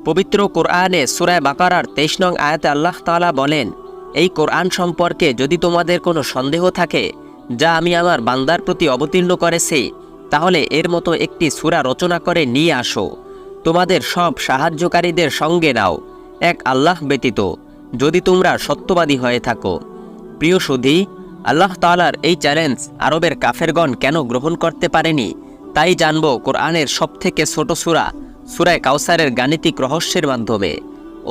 পবিত্র কোরআনে সূরা বাকারার ২৩ নং আয়াতে আল্লাহ তাআলা বলেন, এই কোরআন সম্পর্কে যদি তোমাদের কোনো সন্দেহ থাকে যা আমি আমার বান্দার প্রতি অবতীর্ণ করেছি, তাহলে এর মতো একটি সূরা রচনা করে নিয়ে আসো, তোমাদের সব সাহায্যকারীদের সঙ্গে নাও, এক আল্লাহ ব্যতীত, যদি তোমরা সত্যবাদী হয়ে থাকো। প্রিয় সুধী, আল্লাহ তাআলার এই চ্যালেঞ্জ আরবের কাফেরগণ কেন গ্রহণ করতে পারেনি তাই জানব কোরআনের সবথেকে ছোট সূরা সূরা কাউসারের গাণিতিক রহস্যের মাধ্যমে।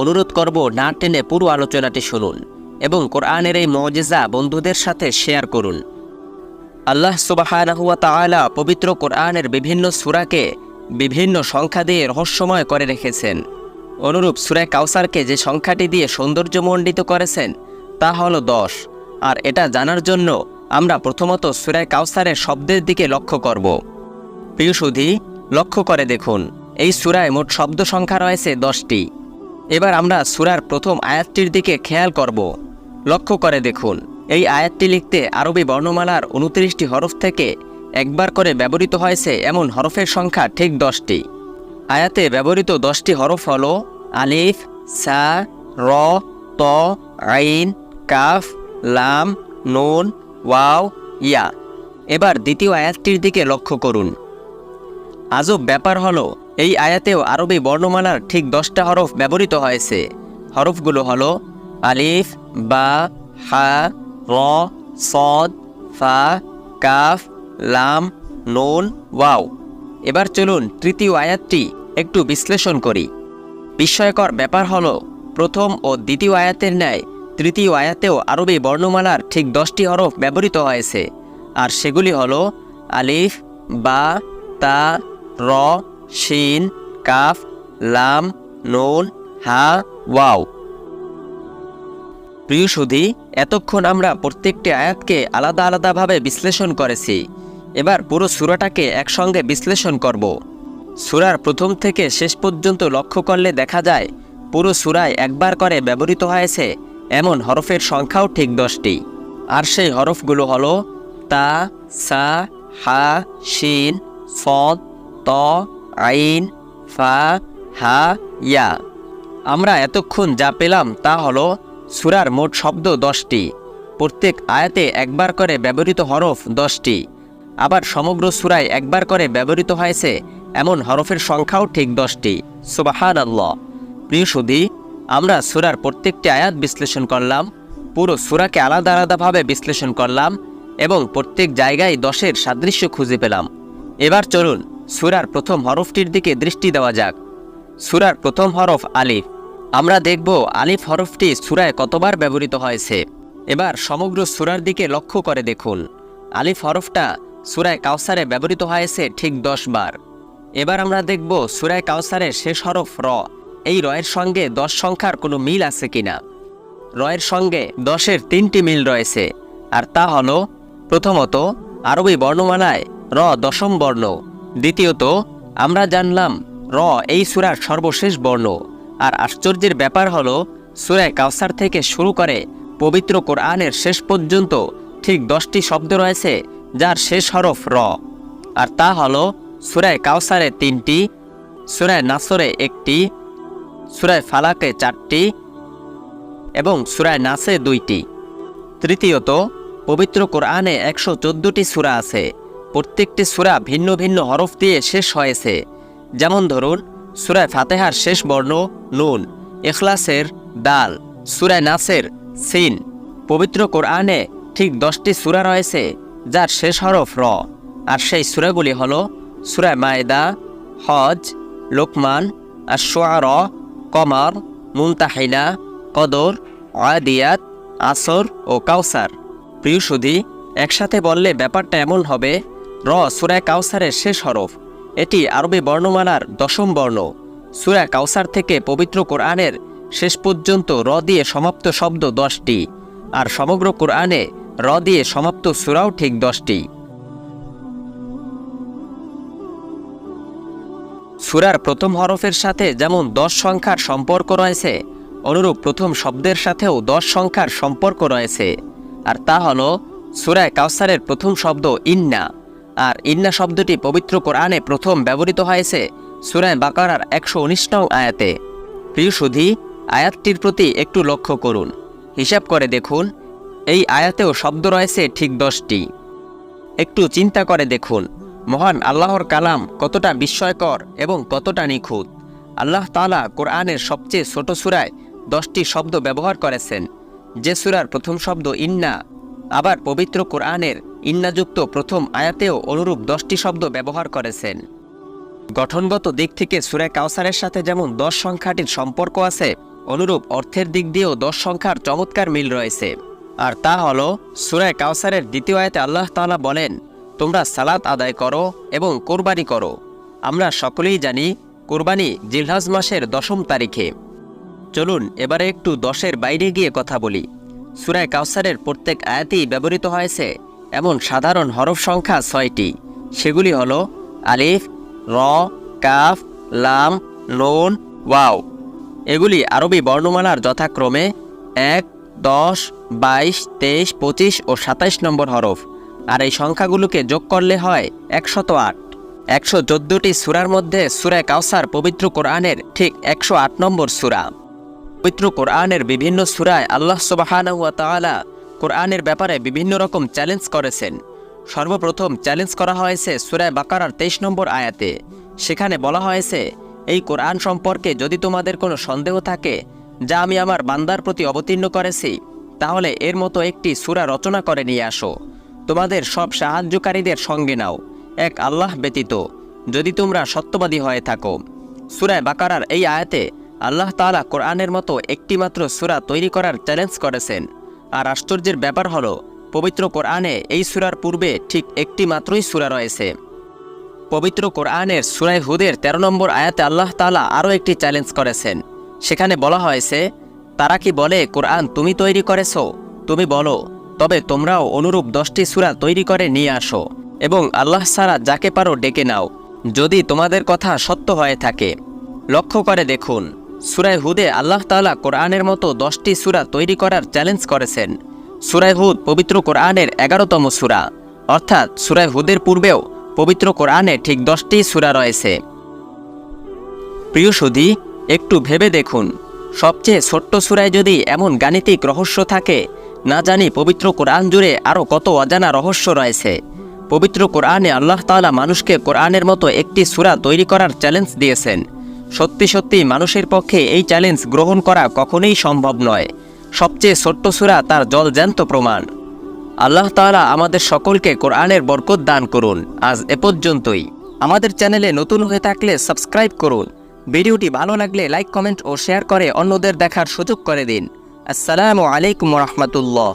অনুরোধ করব না টেনে পুরো আলোচনাটি শুনুন এবং কোরআনের এই মুজিজা বন্ধুদের সাথে শেয়ার করুন। আল্লাহ সুবহানাহু ওয়া তাআলা পবিত্র কোরআনের বিভিন্ন সূরাকে বিভিন্ন সংখ্যা দিয়ে রহস্যময় করে রেখেছেন। অনুরূপ সূরা কাউসারকে যে সংখ্যাটি দিয়ে সৌন্দর্যমণ্ডিত করেছেন তা হলো 10। আর এটা জানার জন্য আমরা প্রথমত সূরা কাউসারের শব্দের দিকে লক্ষ্য করব। প্রিয় সুধী, লক্ষ্য করে দেখুন, এই সূরায় মোট শব্দ সংখ্যা রয়েছে 10টি। এবার আমরা সূরার প্রথম আয়াতটির দিকে খেয়াল করব। লক্ষ্য করে দেখুন, এই আয়াতটি লিখতে আরবি বর্ণমালার 29টি হরফ থেকে একবার করে ব্যবহৃত হয়েছে এমন হরফের সংখ্যা ঠিক 10টি। আয়াতে ব্যবহৃত 10টি হরফ হল আলিফ, সা, র, ত, আইন, কাফ, লাম, নুন, ওয়াও, ইয়া। এবার দ্বিতীয় আয়াতটির দিকে লক্ষ্য করুন। আজব ব্যাপার হলো, এই আয়াতেও আরবি বর্ণমালার ঠিক 10টা হরফ ব্যবহৃত হয়েছে। হরফগুলো হলো আলিফ, বা, হা, র, সদ, ফা, কাফ, লাম, নুন, ওয়াও। এবার চলুন তৃতীয় আয়াতটি একটু বিশ্লেষণ করি। বিস্ময়কর ব্যাপার হলো, প্রথম ও দ্বিতীয় আয়াতের ন্যায় তৃতীয় আয়াতেও আরবি বর্ণমালার ঠিক 10টি হরফ ব্যবহৃত হয়েছে, আর সেগুলি হলো আলিফ, বা, তা, র, শিন, কাফ, লাম, নুন, হা, ওয়াও। প্রিয় সুধী, এতক্ষণ আমরা প্রত্যেকটি আয়াতকে আলাদা আলাদাভাবে বিশ্লেষণ করেছি। এবার পুরো সূরাটাকে একসঙ্গে বিশ্লেষণ করব। সূরার প্রথম থেকে শেষ পর্যন্ত লক্ষ্য করলে দেখা যায় পুরো সূরায় একবার করে ব্যবহৃত হয়েছে এমন হরফের সংখ্যাও ঠিক 10টি। আর সেই হরফগুলো হলো তা, সা, হা, শিন, সদ, ত, আইন, ফা, হা, ইয়া। আমরা এতক্ষণ যা পেলাম তা হলো সূরার মোট শব্দ 10টি, প্রত্যেক আয়াতে একবার করে ব্যবহৃত হরফ 10টি। আবার সমগ্র সূরায় একবার করে ব্যবহৃত হয়েছে এমন হরফের সংখ্যাও ঠিক 10টি। সুবহানাল্লাহ। প্রিয় সুধী, আমরা সূরার প্রত্যেকটি আয়াত বিশ্লেষণ করলাম, পুরো সূরাকে আলাদা আলাদাভাবে বিশ্লেষণ করলাম এবং প্রত্যেক জায়গায় 10-এর সাদৃশ্য খুঁজে পেলাম। এবার চলুন সূরার প্রথম হরফটির দিকে দৃষ্টি দেওয়া যাক। সূরার প্রথম হরফ আলিফ। আমরা দেখব আলিফ হরফটি সূরায় কতবার ব্যবহৃত হয়েছে। এবার সমগ্র সূরার দিকে লক্ষ্য করে দেখুন, আলিফ হরফটা সূরায় কাউসারে ব্যবহৃত হয়েছে ঠিক 10 বার। এবার আমরা দেখব সূরায় কাউসারের শেষ হরফ র, এই রয়ের সঙ্গে 10 সংখ্যার কোনো মিল আছে কিনা। রয়ের সঙ্গে 10-এর 3টি মিল রয়েছে, আর তা হলো, প্রথমত আরবি বর্ণমালায় র 10ম বর্ণ, দ্বিতীয়ত আমরা জানলাম র এই সূরার সর্বশেষ বর্ণ। আর আশ্চর্যের ব্যাপার হলো, সূরায় কাউসার থেকে শুরু করে পবিত্র কোরআনের শেষ পর্যন্ত ঠিক 10টি শব্দ রয়েছে যার শেষ হরফ র, আর তা হলো সূরায় কাউসারে 3টি, সূরায় নাসরে 1টি, সূরায় ফালাকে 4টি এবং সূরায় নাসে 2টি। তৃতীয়ত, পবিত্র কোরআনে 114টি সূরা আছে, প্রত্যেকটি সূরা ভিন্ন ভিন্ন হরফ দিয়ে শেষ হয়েছে। যেমন ধরুন, সূরায় ফাতিহার শেষ বর্ণ নুন, ইখলাসের দাল, সূরায় নাসের সিন। পবিত্র কোরআনে ঠিক 10টি সূরা রয়েছে যার শেষ হরফ র, আর সেই সূরাগুলি হলো সূরা মায়েদা, হজ, লোকমান, আশ-শুআরা, কমর, মুনতাহিনা, কদর, আদিয়াত, আসর ও কাউসার। প্রিয় সুধী, একসাথে বললে ব্যাপারটা এমন হবে, র সূরা কাউসারের শেষ হরফ, এটি আরবি বর্ণমালার 10ম বর্ণ। সূরা কাউসার থেকে পবিত্র কোরআনের শেষ পর্যন্ত র দিয়ে সমাপ্ত শব্দ 10টি, আর সমগ্র কোরআনে র দিয়ে সমাপ্ত সূরাও ঠিক 10টি। সূরার প্রথম হরফের সাথে যেমন 10 সংখ্যার সম্পর্ক রয়েছে, অনুরূপ প্রথম শব্দের সাথেও 10 সংখ্যার সম্পর্ক রয়েছে, আর তা হলো সূরা কাউসারের প্রথম শব্দ ইন্না। আর ইন্না শব্দটি পবিত্র কোরআনে প্রথম ব্যবহৃত হয়েছে সূরা বাকারার 119 নং আয়াতে। প্রিয় সুধী, আয়াতটির প্রতি একটু লক্ষ্য করুন। হিসাব করে দেখুন, এই আয়াতেও শব্দ রয়েছে ঠিক 10টি। একটু চিন্তা করে দেখুন, মহান আল্লাহর কালাম কতটা বিস্ময়কর এবং কতটা নিখুঁত। আল্লাহ তাআলা কোরআনের সবচেয়ে ছোট সূরায় 10টি শব্দ ব্যবহার করেছেন, যে সূরার প্রথম শব্দ ইন্না। আবার পবিত্র কোরআনের ইন্নাযুক্ত প্রথম আয়াতেও অনুরূপ 10টি শব্দ ব্যবহার করেছেন। গঠনগত দিক থেকে সূরা কাউসারের সাথে যেমন 10 সংখ্যাটির সম্পর্ক আছে, অনুরূপ অর্থের দিক দিয়েও 10 সংখ্যার চমৎকার মিল রয়েছে। আর তা হলো, সূরা কাউসারের দ্বিতীয় আয়াতে আল্লাহ তাআলা বলেন, তোমরা সালাত আদায় করো এবং কোরবানি করো। আমরা সকলেই জানি কোরবানি জিলহজ মাসের 10ম তারিখে। চলুন এবারে একটু 10-এর বাইরে গিয়ে কথা বলি। সূরা কাউসারের প্রত্যেক আয়াতেই ব্যবহৃত হয়েছে এমন সাধারণ হরফ সংখ্যা 6টি। সেগুলি হলো আলিফ, র, কাফ, লাম, নুন, ওয়াও। এগুলি আরবি বর্ণমালার যথাক্রমে 1, 10, 22, 23, 25 ও 27 নম্বর হরফ। আর এই সংখ্যাগুলোকে যোগ করলে হয় 108। 114টি সূরার মধ্যে সূরা কাউসার পবিত্র কোরআনের ঠিক 108 নম্বর সূরা। পবিত্র কোরআনের বিভিন্ন সূরায় আল্লাহ সুবহানাহু ওয়া তাআলা কোরআনের ব্যাপারে বিভিন্ন রকম চ্যালেঞ্জ করেছেন। সর্বপ্রথম চ্যালেঞ্জ করা হয়েছে সূরা বাকারার 23 নম্বর আয়াতে। সেখানে বলা হয়েছে, এই কোরআন সম্পর্কে যদি তোমাদের কোনো সন্দেহ থাকে, যা আমি আমার বান্দার প্রতি অবতীর্ণ করেছি, তাহলে এর মতো একটি সূরা রচনা করে নিয়ে আসো। তোমাদের সব সাহায্যকারীদের সঙ্গে নাও, এক আল্লাহ ব্যতীত, যদি তোমরা সত্যবাদী হয়ে থাকো। সূরা বাকারার এই আয়াতে আল্লাহ তাআলা কোরআনের মতো একটি মাত্র সূরা তৈরি করার চ্যালেঞ্জ করেছেন। আর আশ্চর্যের ব্যাপার হলো, পবিত্র কোরআনে এই সূরার পূর্বে ঠিক একটি মাত্রই সূরা রয়েছে। পবিত্র কোরআনের সূরা হুদের 13 নম্বর আয়াতে আল্লাহ তাআলা আরও একটি চ্যালেঞ্জ করেছেন। সেখানে বলা হয়েছে, তারা কি বলে কোরআন তুমি তৈরি করেছো? তুমি বলো, তবে তোমরাও অনুরূপ 10টি সূরা তৈরি করে নিয়ে আসো এবং আল্লাহ ছাড়া যাকে পারো ডেকে নাও, যদি তোমাদের কথা সত্য হয়ে থাকে। লক্ষ্য করে দেখুন, সূরা হুদে আল্লাহ তাআলা কোরআনের মতো 10টি সূরা তৈরি করার চ্যালেঞ্জ করেছেন। সূরা হুদ পবিত্র কোরআনের 11তম সূরা, অর্থাৎ সূরা হুদের পূর্বেও পবিত্র কোরআনে ঠিক 10টি সূরা রয়েছে। প্রিয় সুধী, একটু ভেবে দেখুন, সবচেয়ে ছোট্ট সূরায় যদি এমন গাণিতিক রহস্য থাকে, না জানি পবিত্র কোরআন জুড়ে আরও কত অজানা রহস্য রয়েছে। পবিত্র কোরআনে আল্লাহ তাআলা মানুষকে কোরআনের মতো একটি সূরা তৈরি করার চ্যালেঞ্জ দিয়েছেন। সত্যি সত্যি মানুষের পক্ষে এই চ্যালেঞ্জ গ্রহণ করা কখনোই সম্ভব নয়। সবচেয়ে ছোট্ট সূরা তার জলজ্যান্ত প্রমাণ। আল্লাহ তাআলা আমাদের সকলকে কোরআনের বরকত দান করুন। আজ এ পর্যন্তই। আমাদের চ্যানেলে নতুন হয়ে থাকলে সাবস্ক্রাইব করুন। ভিডিওটি ভালো লাগলে লাইক, কমেন্ট ও শেয়ার করে অন্যদের দেখার সুযোগ করে দিন। আসসালামু আলাইকুম ওয়া রাহমাতুল্লাহ।